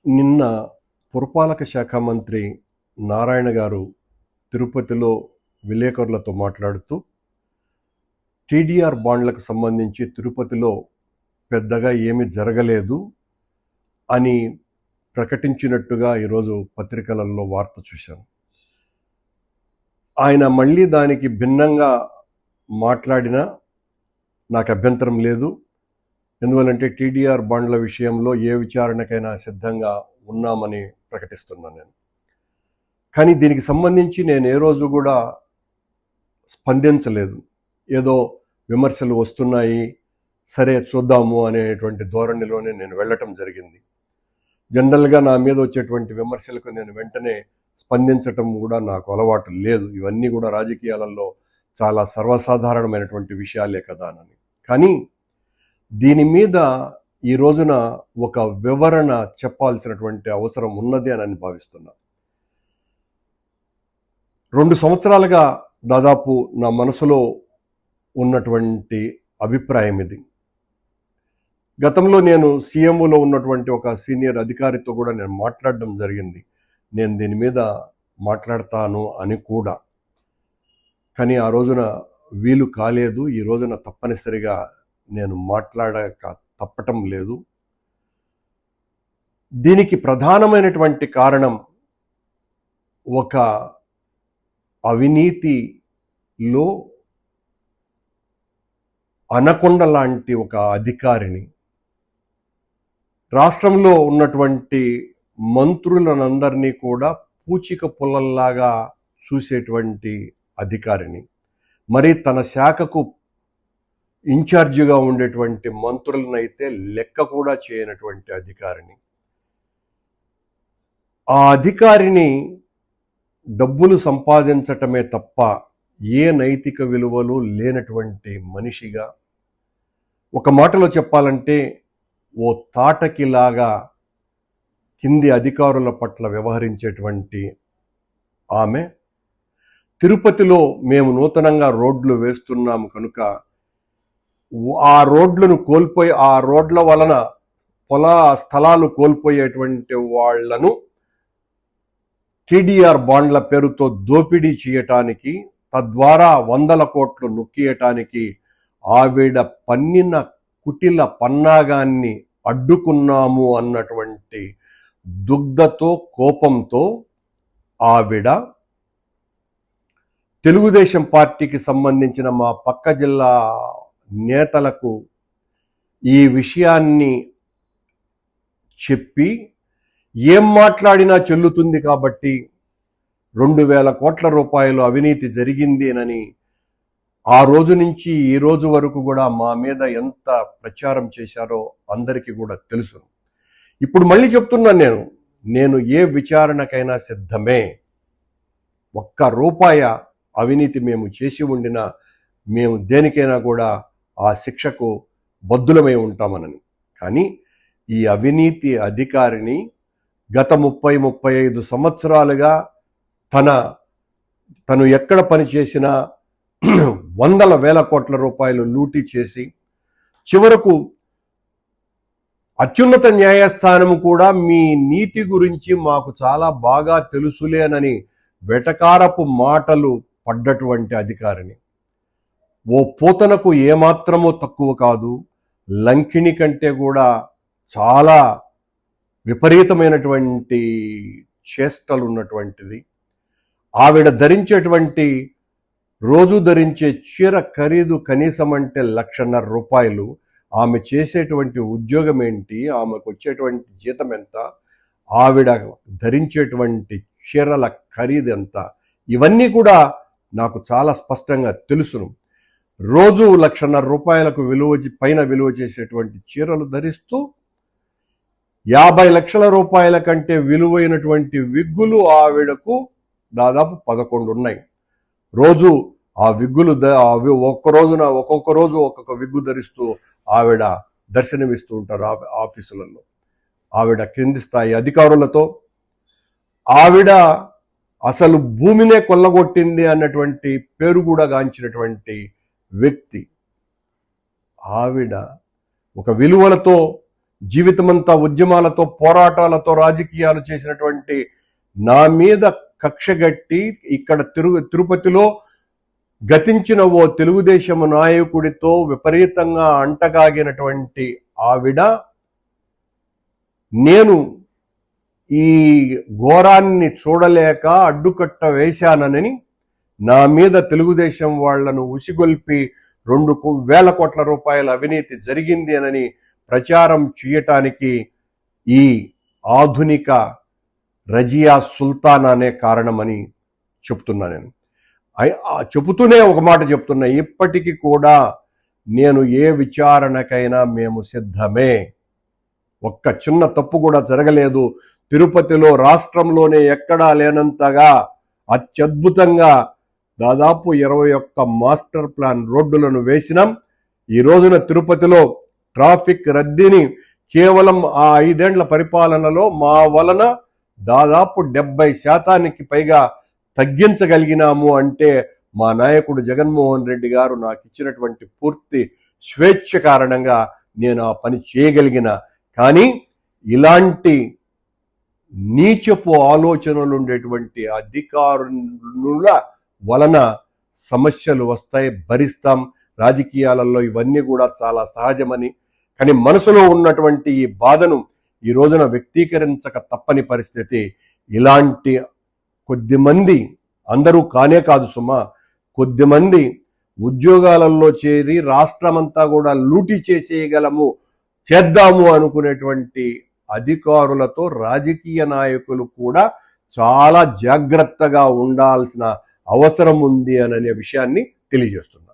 నిన్న పురపాలక శాఖ మంత్రి నారాయణ గారు తిరుపతిలో విలేకరులతో మాట్లాడుతూ టీడీఆర్ బాండ్లకు సంబంధించి తిరుపతిలో పెద్దగా ఏమీ జరగలేదు అని ప్రకటించినట్టుగా ఈరోజు పత్రికలలో వార్త చూశాను. ఆయన మళ్ళీ దానికి భిన్నంగా మాట్లాడినా నాకు అభ్యంతరం లేదు. ఎందువల్లంటే టీడీఆర్ బాండ్ల విషయంలో ఏ విచారణకైనా సిద్ధంగా ఉన్నామని ప్రకటిస్తున్నాను నేను. కానీ దీనికి సంబంధించి నేను ఏ రోజు కూడా స్పందించలేదు. ఏదో విమర్శలు వస్తున్నాయి, సరే చూద్దాము అనేటువంటి ధోరణిలోనే నేను వెళ్ళటం జరిగింది. జనరల్గా నా మీద వచ్చేటువంటి విమర్శలకు నేను వెంటనే స్పందించటం కూడా నాకు అలవాటు లేదు. ఇవన్నీ కూడా రాజకీయాలలో చాలా సర్వసాధారణమైనటువంటి విషయాలే కదా అని. కానీ దీని మీద ఈ రోజున ఒక వివరణ చెప్పాల్సినటువంటి అవసరం ఉన్నది అని భావిస్తున్నా. 2 సంవత్సరాలుగా దాదాపు నా మనసులో ఉన్నటువంటి అభిప్రాయం ఇది. గతంలో నేను సీఎంఓలో ఉన్నటువంటి ఒక సీనియర్ అధికారితో కూడా నేను మాట్లాడడం జరిగింది. నేను దీని మీద మాట్లాడతాను అని కూడా. కానీ ఆ రోజున వీలు కాలేదు. ఈ రోజున తప్పనిసరిగా నేను మాట్లాడక తప్పటం లేదు. దీనికి ప్రధానమైనటువంటి కారణం ఒక అవినీతిలో అనకొండ లాంటి ఒక అధికారిని, రాష్ట్రంలో ఉన్నటువంటి మంత్రులనందరినీ కూడా పూచిక పుల్లల్లాగా చూసేటువంటి అధికారిని, మరి తన శాఖకు ఇన్ఛార్జిగా ఉండేటువంటి మంత్రులనైతే లెక్క కూడా చేయనటువంటి అధికారిని, ఆ అధికారిని డబ్బులు సంపాదించటమే తప్ప ఏ నైతిక విలువలు లేనటువంటి మనిషిగా, ఒక మాటలో చెప్పాలంటే ఓ తాటకిలాగా కింది అధికారుల పట్ల వ్యవహరించేటువంటి ఆమె, తిరుపతిలో మేము నూతనంగా రోడ్లు వేస్తున్నాము కనుక ఆ రోడ్లను కోల్పోయి, ఆ రోడ్ల వలన స్థలాలు కోల్పోయేటువంటి వాళ్లను టీడీఆర్ బాండ్ల పేరుతో దోపిడీ చేయటానికి, తద్వారా 100 కోట్లు నొక్కియటానికి ఆవిడ పన్నిన కుటిల పన్నాగాన్ని అడ్డుకున్నాము అన్నటువంటి దుగ్ధతో, కోపంతో ఆవిడ తెలుగుదేశం పార్టీకి సంబంధించిన మా పక్క జిల్లా నేతలకు ఈ విషయాన్ని చెప్పి, ఏం మాట్లాడినా చెల్లుతుంది కాబట్టి 2,000 కోట్ల రూపాయలు అవినీతి జరిగింది అని ఆ రోజు నుంచి ఈ రోజు వరకు కూడా మా మీద ఎంత ప్రచారం చేశారో అందరికీ కూడా తెలుసు. ఇప్పుడు మళ్ళీ చెప్తున్నాను, నేను ఏ విచారణకైనా సిద్ధమే. 1 రూపాయ అవినీతి మేము చేసి ఉండినా మేము దేనికైనా కూడా ఆ శిక్షకు బద్దులమై ఉంటామనని. కానీ ఈ అవినీతి అధికారిని గత 30-35 సంవత్సరాలుగా తను ఎక్కడ పనిచేసినా 100,000 కోట్ల రూపాయలు లూటీ చేసి, చివరకు అత్యున్నత న్యాయస్థానం కూడా మీ నీతి గురించి మాకు చాలా బాగా తెలుసులేనని వెటకారపు మాటలు పడ్డటువంటి అధికారిని, ఓ పూతనకు ఏమాత్రమో తక్కువ కాదు, లంకిణి కంటే కూడా చాలా విపరీతమైనటువంటి చేష్టలు ఉన్నటువంటిది. ఆవిడ ధరించేటువంటి, రోజు ధరించే చీర ఖరీదు కనీసం అంటే 1,50,000 రూపాయలు. ఆమె చేసేటువంటి ఉద్యోగం ఏంటి, ఆమెకు వచ్చేటువంటి జీతం ఎంత, ఆవిడ ధరించేటువంటి చీరల ఖరీదు ఎంత, ఇవన్నీ కూడా నాకు చాలా స్పష్టంగా తెలుసును. రోజు 1,50,000 రూపాయలకు పైన విలువ చేసేటువంటి చీరలు ధరిస్తూ 50 లక్షల రూపాయల కంటే విలువైనటువంటి విగ్గులు ఆవిడకు దాదాపు 11 ఉన్నాయి. రోజు ఆ విగ్గులు ఒక్కొక్క రోజు ఒక్కొక్క విగ్గు ధరిస్తూ ఆవిడ దర్శనమిస్తూ ఉంటారు ఆఫీసులలో. ఆవిడ కింది స్థాయి అధికారులతో, ఆవిడ అసలు భూమినే కొల్లగొట్టింది అన్నటువంటి పేరు కూడా గాంచినటువంటి వ్యక్తి. ఆవిడ ఒక విలువలతో జీవితమంతా ఉద్యమాలతో పోరాటాలతో రాజకీయాలు చేసినటువంటి నా మీద కక్షగట్టి ఇక్కడ తిరుపతిలో గతించిన ఓ తెలుగుదేశం నాయకుడితో విపరీతంగా అంటగాగినటువంటి ఆవిడ నేను ఈ ఘోరాన్ని చూడలేక అడ్డుకట్ట వేశానని నా మీద తెలుగుదేశం వాళ్లను ఉసిగొల్పి 2,000 కోట్ల రూపాయల అవినీతి జరిగింది అని ప్రచారం చేయటానికి ఈ ఆధునిక రజియా సుల్తాన్ అనే కారణమని చెప్తున్నా. నేను చెబుతూనే ఒక మాట చెప్తున్నా, ఇప్పటికీ కూడా నేను ఏ విచారణకైనా మేము సిద్ధమే. ఒక్క చిన్న తప్పు కూడా జరగలేదు. తిరుపతిలో రాష్ట్రంలోనే ఎక్కడా లేనంతగా అత్యద్భుతంగా దాదాపు 21 మాస్టర్ ప్లాన్ రోడ్డులను వేసినాం. ఈ రోజున తిరుపతిలో ట్రాఫిక్ రద్దీని కేవలం ఆ 5 ఏళ్ల పరిపాలనలో మా వలన దాదాపు 70% పైగా తగ్గించగలిగినాము అంటే మా నాయకుడు జగన్మోహన్ రెడ్డి గారు నాకు ఇచ్చినటువంటి పూర్తి స్వేచ్ఛ కారణంగా నేను ఆ పని చేయగలిగిన. కానీ ఇలాంటి నీచపు ఆలోచనలు ఉండేటువంటి అధికారుల వలన సమస్యలు వస్తాయి, భరిస్తాం. రాజకీయాలలో ఇవన్నీ కూడా చాలా సహజమని, కానీ మనసులో ఉన్నటువంటి ఈ బాధను ఈ రోజున వ్యక్తీకరించక తప్పని పరిస్థితి. ఇలాంటి కొద్దిమంది, అందరూ కానే కాదు సుమా, కొద్దిమంది ఉద్యోగాలలో చేరి రాష్ట్రమంతా కూడా లూటీ చేద్దాము అనుకునేటువంటి అధికారులతో రాజకీయ నాయకులు కూడా చాలా జాగ్రత్తగా ఉండాల్సిన అవసరం ఉంది అనే విషయాన్ని తెలియజేస్తుంది.